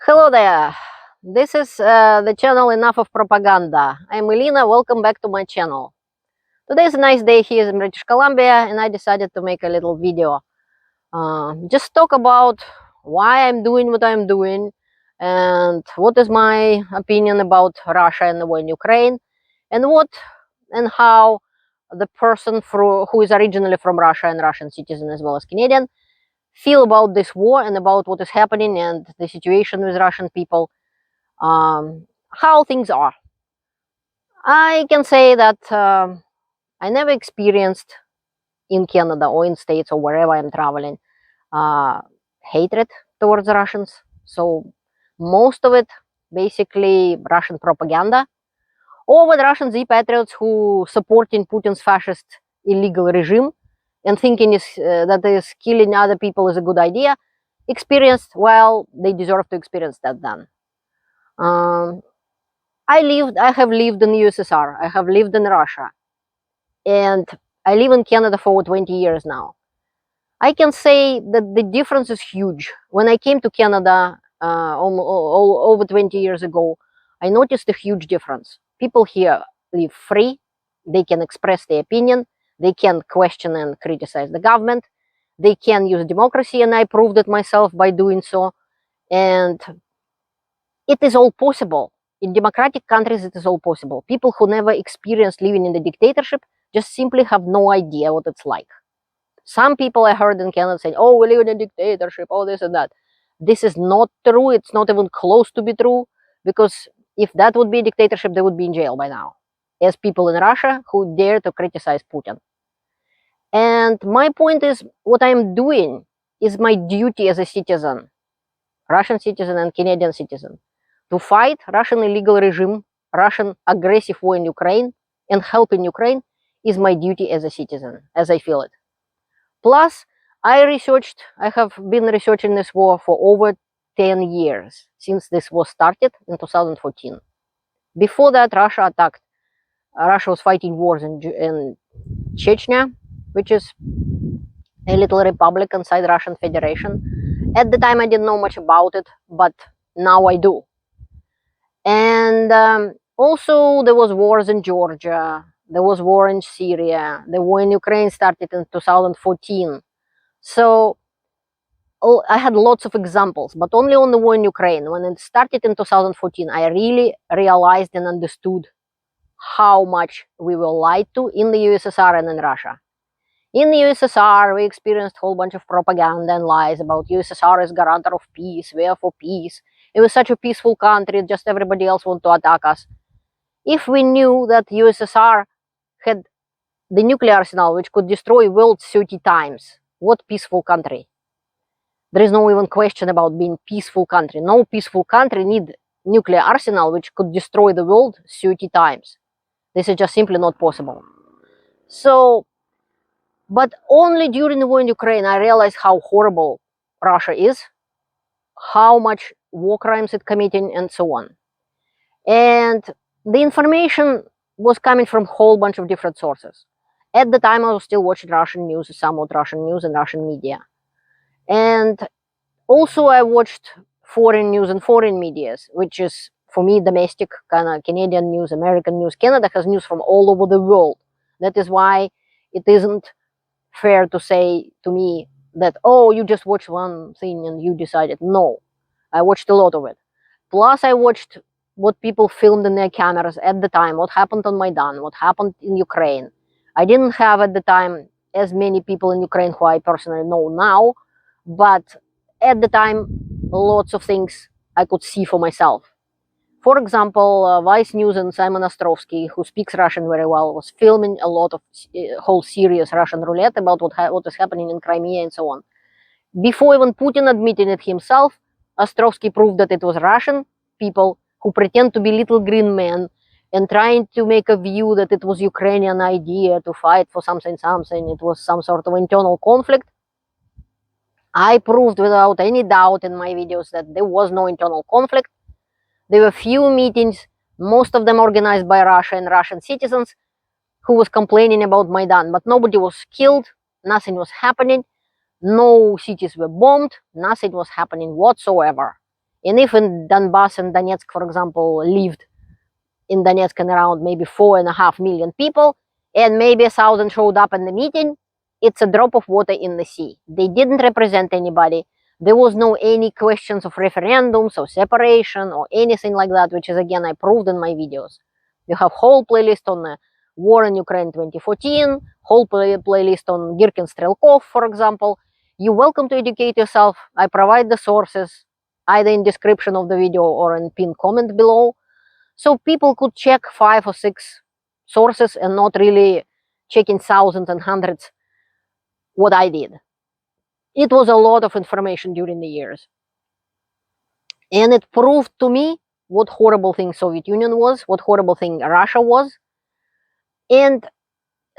Hello there. This is the channel Enough of Propaganda. I'm Elena. Welcome back to my channel. Today is a nice day here in British Columbia, and I decided to make a little video. Just talk about why I'm doing what I'm doing, and what is my opinion about Russia and the war in Ukraine, and what and how the person who is originally from Russia and Russian citizen as well as Canadian feel about this war and about what is happening and the situation with Russian people. How things are. I can say that I never experienced in Canada or in States or wherever I'm traveling hatred towards Russians. So most of it basically Russian propaganda, or with Russian Z patriots who supporting Putin's fascist illegal regime and thinking that is killing other people is a good idea. Experienced, well, they deserve to experience that then. I have lived in USSR, I have lived in Russia, and I live in Canada for 20 years now. I can say that the difference is huge. When I came to Canada over 20 years ago, I noticed a huge difference. People here live free, they can express their opinion, they can question and criticize the government, they can use democracy, and I proved it myself by doing so. And it is all possible. In democratic countries, it is all possible. People who never experienced living in the dictatorship just simply have no idea what it's like. Some people I heard in Canada saying, oh, we live in a dictatorship, oh, this and that. This is not true. It's not even close to be true, because if that would be a dictatorship, they would be in jail by now, as people in Russia who dare to criticize Putin. And my point is, what I'm doing is my duty as a citizen, Russian citizen and Canadian citizen, to fight Russian illegal regime, Russian aggressive war in Ukraine, and help in Ukraine is my duty as a citizen, as I feel it. Plus, I have been researching this war for over 10 years, since this war started in 2014. Before that, Russia was fighting wars in Chechnya, which is a little republic inside Russian Federation. At the time, I didn't know much about it, but now I do. And also there was wars in Georgia, there was war in Syria, the war in Ukraine started in 2014. So I had lots of examples, but only on the war in Ukraine. When it started in 2014, I really realized and understood how much we were lied to in the USSR and in Russia. In the USSR, we experienced a whole bunch of propaganda and lies about USSR is guarantor of peace, we are for peace. It was such a peaceful country, just everybody else wanted to attack us. If we knew that USSR had the nuclear arsenal which could destroy world 30 times, what peaceful country? There is no even question about being peaceful country. No peaceful country need nuclear arsenal which could destroy the world 30 times. This is just simply not possible. So, but only during the war in Ukraine I realized how horrible Russia is, how much war crimes it's committing, and so on. And the information was coming from a whole bunch of different sources. At the time, I was still watching Russian news, somewhat Russian news and Russian media. And also I watched foreign news and foreign medias, which is, for me, domestic, kind of Canadian news, American news. Canada has news from all over the world. That is why it isn't fair to say to me that, oh, you just watched one thing and you decided. No, I watched a lot of it. Plus, I watched what people filmed in their cameras at the time, what happened on Maidan, what happened in Ukraine. I didn't have at the time as many people in Ukraine who I personally know now, but at the time, lots of things I could see for myself. For example, Vice News and Simon Ostrovsky, who speaks Russian very well, was filming a lot of whole series Russian roulette about what is happening in Crimea and so on. Before even Putin admitting it himself, Ostrovsky proved that it was Russian people who pretend to be little green men and trying to make a view that it was Ukrainian idea to fight for something, it was some sort of internal conflict. I proved without any doubt in my videos that there was no internal conflict. There were few meetings, most of them organized by Russia and Russian citizens, who was complaining about Maidan, but nobody was killed, nothing was happening, no cities were bombed, nothing was happening whatsoever. And if in Donbass and Donetsk, for example, lived in Donetsk and around maybe 4.5 million people, and maybe 1,000 showed up in the meeting, it's a drop of water in the sea. They didn't represent anybody. There was no any questions of referendums or separation or anything like that, which is again I proved in my videos. You have whole playlist on the war in Ukraine 2014, whole playlist on Girkin Strelkov, for example. You're welcome to educate yourself. I provide the sources either in description of the video or in pinned comment below, so people could check 5 or 6 sources and not really checking thousands and hundreds what I did. It was a lot of information during the years. And it proved to me what horrible thing Soviet Union was, what horrible thing Russia was. And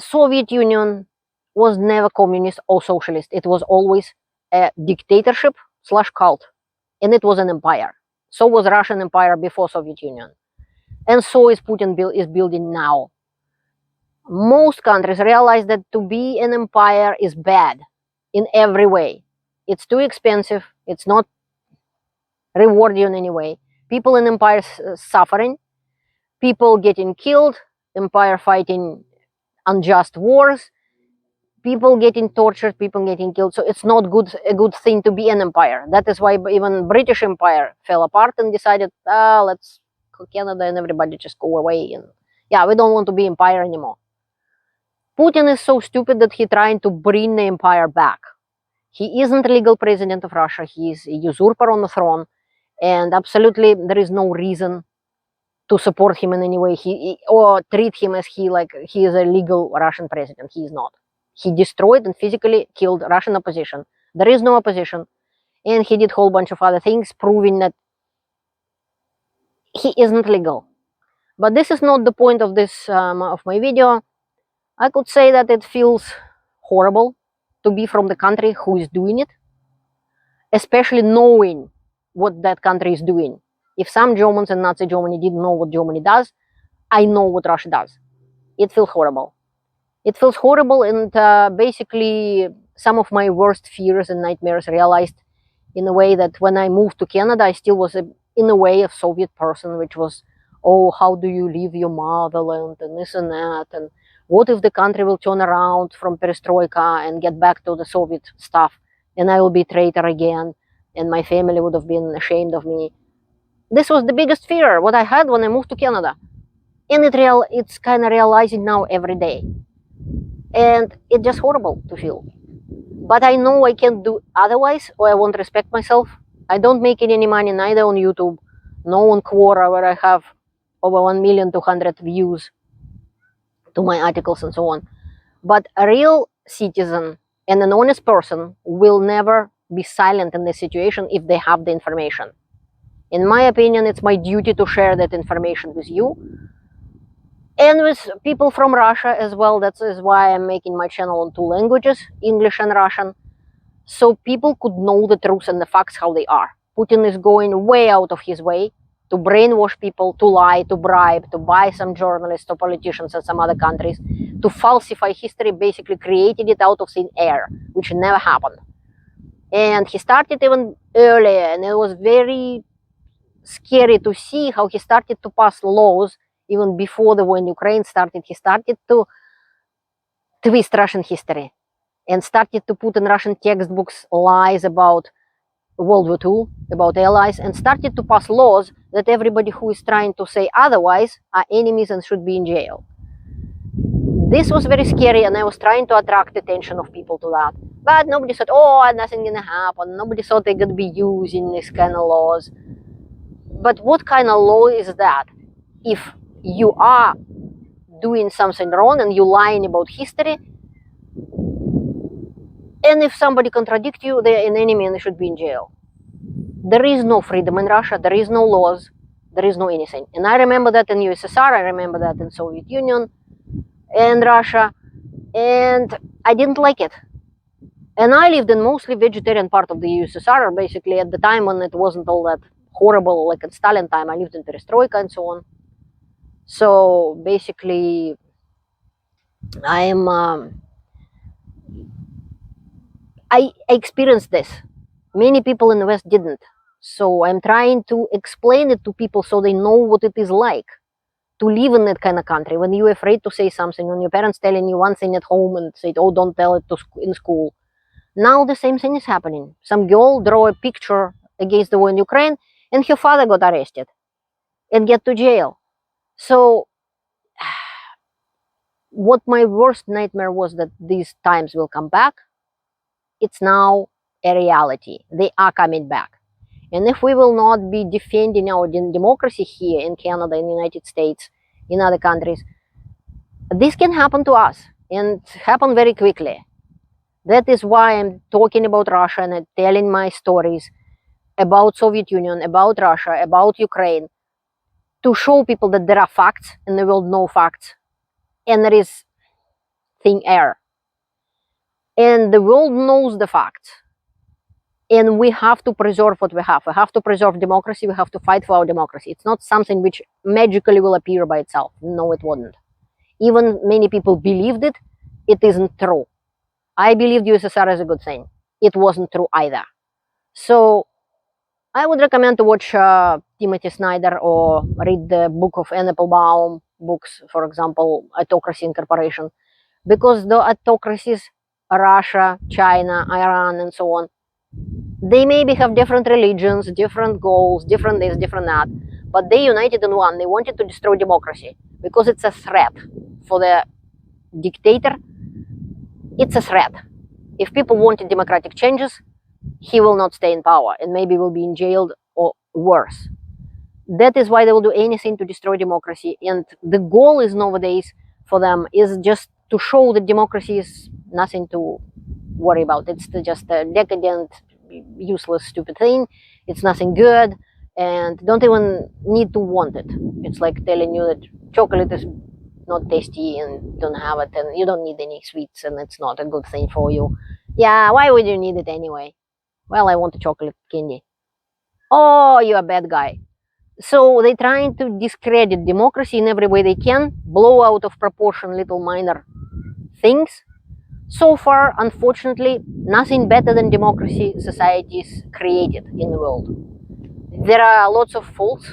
Soviet Union was never communist or socialist. It was always a dictatorship slash cult. And it was an empire. So was Russian Empire before Soviet Union. And so is Putin is building now. Most countries realize that to be an empire is bad in every way. It's too expensive. It's not reward you in any way. People in empires suffering, people getting killed, empire fighting unjust wars, people getting tortured, people getting killed. So it's not a good thing to be an empire. That is why even British Empire fell apart and decided, let's Canada and everybody just go away. And yeah, we don't want to be empire anymore. Putin is so stupid that he's trying to bring the empire back. He isn't legal president of Russia. He is a usurper on the throne. And absolutely there is no reason to support him in any way or treat him as he is a legal Russian president. He is not. He destroyed and physically killed Russian opposition. There is no opposition. And he did a whole bunch of other things proving that he isn't legal. But this is not the point of this of my video. I could say that it feels horrible to be from the country who is doing it, especially knowing what that country is doing. If some Germans and Nazi Germany didn't know what Germany does, I know what Russia does. It feels horrible. It feels horrible, and basically some of my worst fears and nightmares realized in a way that when I moved to Canada, I still was in a way a Soviet person, which was, oh, how do you leave your motherland and this and that, and what if the country will turn around from perestroika and get back to the Soviet stuff, and I will be a traitor again, and my family would have been ashamed of me. This was the biggest fear what I had when I moved to Canada. And it's kind of realizing now every day. And it's just horrible to feel. But I know I can't do otherwise, or I won't respect myself. I don't make any money neither on YouTube, no on Quora, where I have over 1,200,000 views to my articles and so on. But a real citizen and an honest person will never be silent in this situation if they have the information. In my opinion, it's my duty to share that information with you and with people from Russia as well. That is why I'm making my channel on 2 languages, English and Russian, so people could know the truth and the facts how they are. Putin is going way out of his way to brainwash people, to lie, to bribe, to buy some journalists or politicians in some other countries, to falsify history, basically created it out of thin air, which never happened. And he started even earlier, and it was very scary to see how he started to pass laws even before the war in Ukraine started. He started to twist Russian history and started to put in Russian textbooks lies about World War II, about allies, and started to pass laws that everybody who is trying to say otherwise are enemies and should be in jail. This was very scary, and I was trying to attract the attention of people to that. But nobody said, oh, nothing gonna happen. Nobody thought they're gonna be using this kind of laws. But what kind of law is that? If you are doing something wrong and you're lying about history, and if somebody contradicts you, they're an enemy and they should be in jail. There is no freedom in Russia. There is no laws. There is no anything. And I remember that in USSR. I remember that in Soviet Union and Russia. And I didn't like it. And I lived in mostly vegetarian part of the USSR, basically at the time when it wasn't all that horrible, like in Stalin time. I lived in perestroika and so on. So basically, I experienced this. Many people in the West didn't. So I'm trying to explain it to people so they know what it is like to live in that kind of country. When you're afraid to say something, when your parents telling you one thing at home and say, oh, don't tell it in school. Now the same thing is happening. Some girl draw a picture against the war in Ukraine, and her father got arrested and get to jail. So what my worst nightmare was that these times will come back. It's now a reality. They are coming back. And if we will not be defending our democracy here in Canada, in the United States, in other countries, this can happen to us and happen very quickly. That is why I'm talking about Russia and telling my stories about Soviet Union, about Russia, about Ukraine, to show people that there are facts and the world know facts, and there is thin air. And the world knows the facts. And we have to preserve what we have. We have to preserve democracy. We have to fight for our democracy. It's not something which magically will appear by itself. No, it wouldn't. Even many people believed it. It isn't true. I believed USSR is a good thing. It wasn't true either. So I would recommend to watch Timothy Snyder or read the book of Anne Applebaum books, for example, Autocracy and Corporation, because the autocracies, Russia, China, Iran, and so on, they maybe have different religions, different goals, different this, different that, but they united in one. They wanted to destroy democracy because it's a threat for the dictator. It's a threat. If people wanted democratic changes, he will not stay in power and maybe will be in jail or worse. That is why they will do anything to destroy democracy. And the goal is nowadays for them is just to show that democracy is nothing to worry about. It's just a decadent, useless, stupid thing. It's nothing good, and don't even need to want it. It's like telling you that chocolate is not tasty and don't have it, and you don't need any sweets, and it's not a good thing for you. Yeah, why would you need it anyway? Well, I want a chocolate candy. Oh, you're a bad guy. So they're trying to discredit democracy in every way they can, blow out of proportion little minor things. So far, unfortunately, nothing better than democracy societies created in the world. There are lots of faults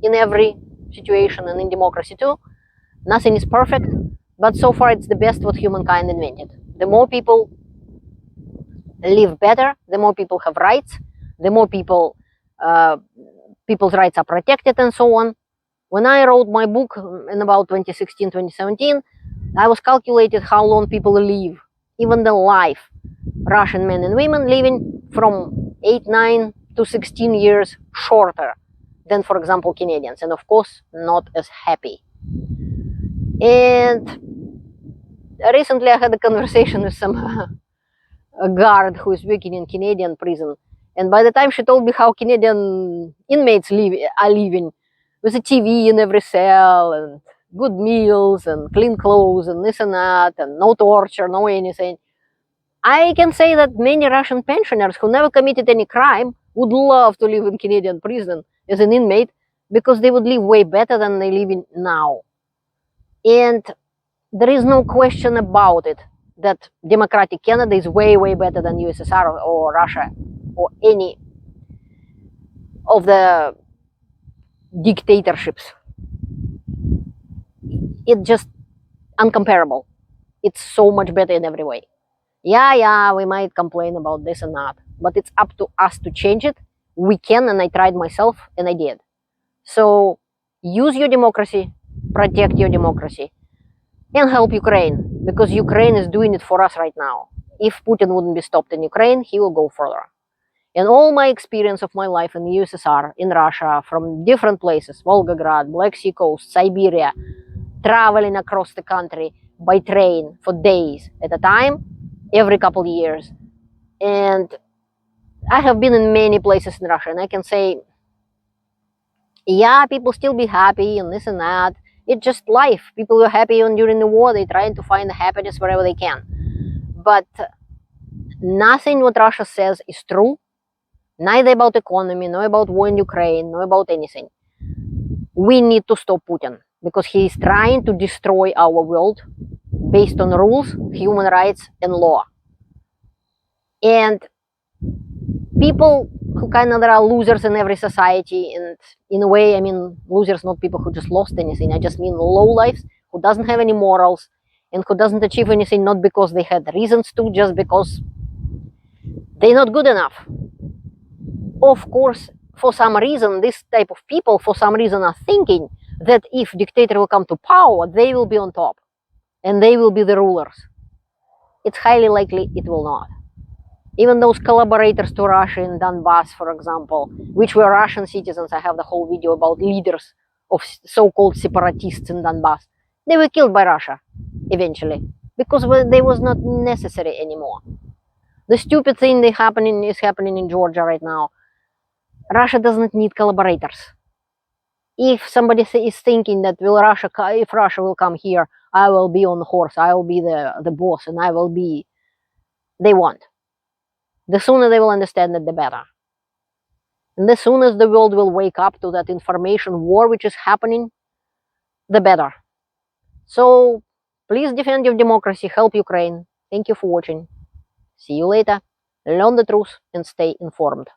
in every situation and in democracy too. Nothing is perfect, but so far it's the best what humankind invented. The more people live better, the more people have rights, the more people's rights are protected, and so on. When I wrote my book in about 2016, 2017, I was calculated how long people live, even the life. Russian men and women living from 8, 9 to 16 years shorter than, for example, Canadians, and of course, not as happy. And recently I had a conversation with some a guard who is working in Canadian prison. And by the time she told me how Canadian inmates are living, with a TV in every cell, and good meals, and clean clothes, and this and that, and no torture, no anything, I can say that many Russian pensioners who never committed any crime would love to live in Canadian prison as an inmate, because they would live way better than they live in now. And there is no question about it that democratic Canada is way, way better than USSR or Russia or any of the dictatorships. It's just uncomparable. It's so much better in every way. Yeah, we might complain about this and that, but it's up to us to change it. We can, and I tried myself, and I did. So use your democracy, protect your democracy, and help Ukraine, because Ukraine is doing it for us right now. If Putin wouldn't be stopped in Ukraine, he will go further. And all my experience of my life in the USSR, in Russia, from different places, Volgograd, Black Sea coast, Siberia, traveling across the country by train for days at a time, every couple of years. And I have been in many places in Russia, and I can say, yeah, people still be happy and this and that. It's just life. People were happy during the war. They're trying to find the happiness wherever they can. But nothing what Russia says is true. Neither about economy, nor about war in Ukraine, nor about anything. We need to stop Putin, because he is trying to destroy our world based on rules, human rights, and law. And people kind of there are losers in every society, and in a way, I mean losers, not people who just lost anything. I just mean low lives who doesn't have any morals and who doesn't achieve anything not because they had reasons to, just because they're not good enough. Of course, for some reason, this type of people, for some reason, are thinking that if dictator will come to power, they will be on top and they will be the rulers. It's highly likely it will not. Even those collaborators to Russia in Donbass, for example, which were Russian citizens, I have the whole video about leaders of so-called separatists in Donbass, they were killed by Russia eventually because they was not necessary anymore. The stupid thing is happening in Georgia right now. Russia doesn't need collaborators. If somebody is thinking that if Russia will come here, I will be on the horse, I will be the boss, and I will be, they won't. The sooner they will understand it, the better. And the sooner the world will wake up to that information war which is happening, the better. So please defend your democracy, help Ukraine. Thank you for watching. See you later. Learn the truth and stay informed.